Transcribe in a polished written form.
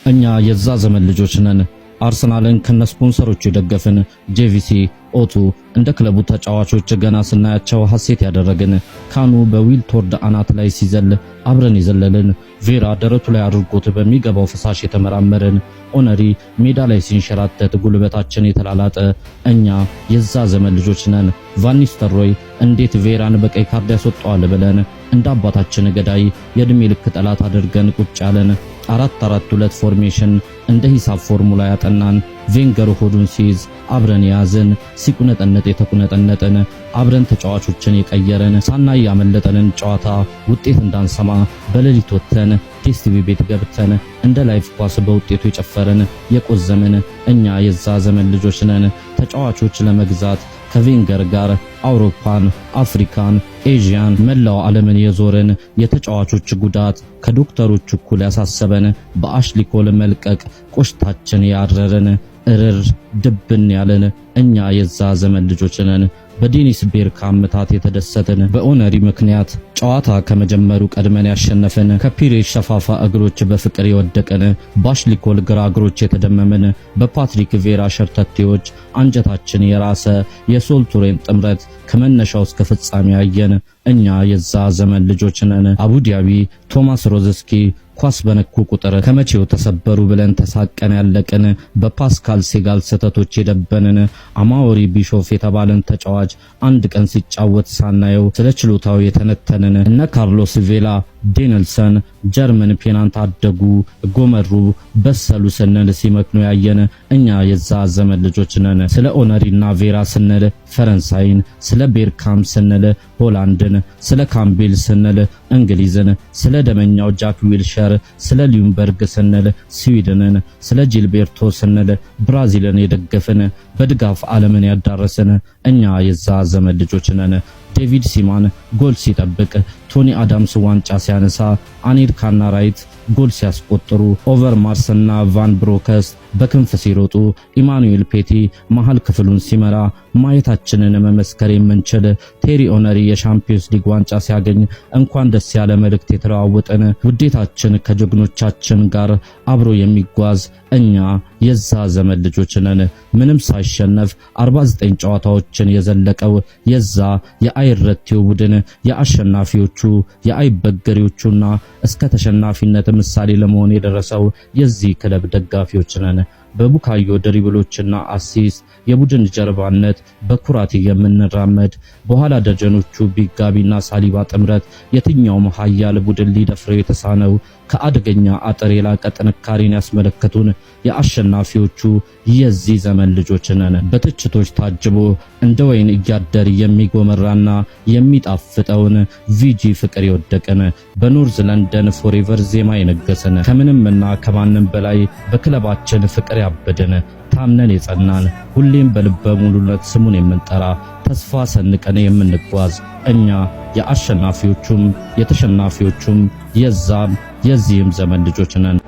እኛ የዛ ዘመን ልጆች ነን። አርሰናልን ከነስፖንሰሮቹ የደገፍን፣ ጄቪሲ ኦቱ እንደ ክለቡ ተጫዋቾች ገና ስናያቸው ሐሴት ያደረግን፣ ካኑ በዊልቶርድ አናት ላይ ሲዘል አብረን የዘለልን፣ ቬራ ደረቱ ላይ አድርጎት በሚገባው ፈሳሽ የተመራመርን፣ ኦነሪ ሜዳ ላይ ሲንሸራተት ጉልበታችን የተላላጠ እኛ የዛ ዘመን ልጆች ነን። ቫን ኒስተልሮይ እንዴት ቬራን በቀይ ካርድ ያስወጣዋል ብለን እንደ አባታችን ገዳይ የእድሜ ልክ ጠላት አድርገን ቁጭ ያለን፣ 4-4-2 ፎርሜሽን እንደ ሂሳብ ፎርሙላ ያጠናን፣ ቬንገር ሆዱን ሲይዝ አብረን ያዝን፣ ሲቁነጠነጥ የተቁነጠነጥን፣ አብረን ተጫዋቾችን የቀየረን፣ ሳናይ ያመለጠንን ጨዋታ ውጤት እንዳንሰማ በሌሊት ወጥተን ቲቪ ቤት ገብተን እንደ ላይፍ ኳስ በውጤቱ የጨፈረን የቆዘምን እኛ የዛ ዘመን ልጆች ነን። ተጫዋቾች ለመግዛት ከቬንገር ጋር አውሮፓን፣ አፍሪካን፣ ኤዥያን መላው ዓለምን የዞርን፣ የተጫዋቾች ጉዳት ከዶክተሮች እኩል ያሳሰበን፣ በአሽሊ ኮል መልቀቅ ቆሽታችን ያረረን፣ እርር ድብን ያለን እኛ የዛ ዘመን ልጆች ነን። በዴኒስ ቤርካም ምታት የተደሰትን፣ በኦነሪ ምክንያት ጨዋታ ከመጀመሩ ቀድመን ያሸነፈን፣ ከፒሬስ ሸፋፋ እግሮች በፍቅር የወደቀን፣ በአሽሊ ኮል ግራ እግሮች የተደመመን፣ በፓትሪክ ቬራ ሸርተቴዎች አንጀታችን የራሰ የሶልቱሬን ጥምረት ከመነሻው እስከ ፍጻሜ ያየን እኛ የዛ ዘመን ልጆች ነን። አቡዳቢ ቶማስ ሮዝስኪ ኳስ በነኩ ቁጥር ከመቼው ተሰበሩ ብለን ተሳቀን ያለቅን፣ በፓስካል ሴጋል ስህተቶች የደበንን፣ አማውሪ ቢሾፍ የተባለን ተጫዋች አንድ ቀን ሲጫወት ሳናየው ስለ ችሎታው የተነተንን፣ እነ ካርሎስ ቬላ ዴንልሰን ጀርመን ፔናንት አደጉ ጎመሩ በሰሉ ስንል ሲመክኑ ያየን እኛ የዛ ዘመን ልጆች ነን። ስለ ኦነሪና ቬራ ስንል ፈረንሳይን፣ ስለ ቤርካም ስንል ሆላንድን፣ ስለ ካምቤል ስንል እንግሊዝን፣ ስለ ደመኛው ጃክ ዊልሸር፣ ስለ ሊዩምበርግ ስንል ስዊድንን፣ ስለ ጂልቤርቶ ስንል ብራዚልን የደገፍን፣ በድጋፍ ዓለምን ያዳረስን እኛ የዛ ዘመን ልጆች ነን። ዴቪድ ሲማን ጎል ሲጠብቅ፣ ቶኒ አዳምስ ዋንጫ ሲያነሳ፣ አኔልካና ራይት ጎል ሲያስቆጥሩ፣ ኦቨርማርስና ቫን ብሮከስ በክንፍ ሲሮጡ፣ ኢማኑኤል ፔቲ መሃል ክፍሉን ሲመራ ማየታችንን መመስከር የምንችል፣ ቴሪ ኦነሪ የሻምፒዮንስ ሊግ ዋንጫ ሲያገኝ እንኳን ደስ ያለ መልእክት የተለዋወጠን፣ ውዴታችን ከጀግኖቻችን ጋር አብሮ የሚጓዝ እኛ የዛ ዘመን ልጆች ነን። ምንም ሳይሸነፍ 49 ጨዋታዎችን የዘለቀው የዛ የአይረቴው ቡድን የአሸናፊዎቹ የአይበገሪዎቹና እስከ ተሸናፊነት ምሳሌ ለመሆን የደረሰው የዚህ ክለብ ደጋፊዎች ነን። በቡካዮ ድሪብሎችና አሲስት የቡድን ጀርባነት በኩራት የምንራመድ፣ በኋላ ደጀኖቹ ቢጋቢና ሳሊባ ጥምረት የትኛውም ኃያል ቡድን ሊደፍረው የተሳነው፣ ከአደገኛ አጥር የላቀ ጥንካሬን ያስመለከቱን የአሸናፊዎቹ የዚህ ዘመን ልጆች ነን። በትችቶች ታጅቦ እንደ ወይን እያደር የሚጎመራና የሚጣፍጠውን ቪጂ ፍቅር የወደቀን፣ በኖርዝ ለንደን ፎሬቨር ዜማ የነገሰን፣ ከምንምና ከማንም በላይ በክለባችን ፍቅር ያበደን፣ ታምነን የጸናን፣ ሁሌም በልበ ሙሉነት ስሙን የምንጠራ፣ ተስፋ ሰንቀን የምንጓዝ እኛ የአሸናፊዎቹም የተሸናፊዎቹም የዛም የዚህም ዘመን ልጆች ነን።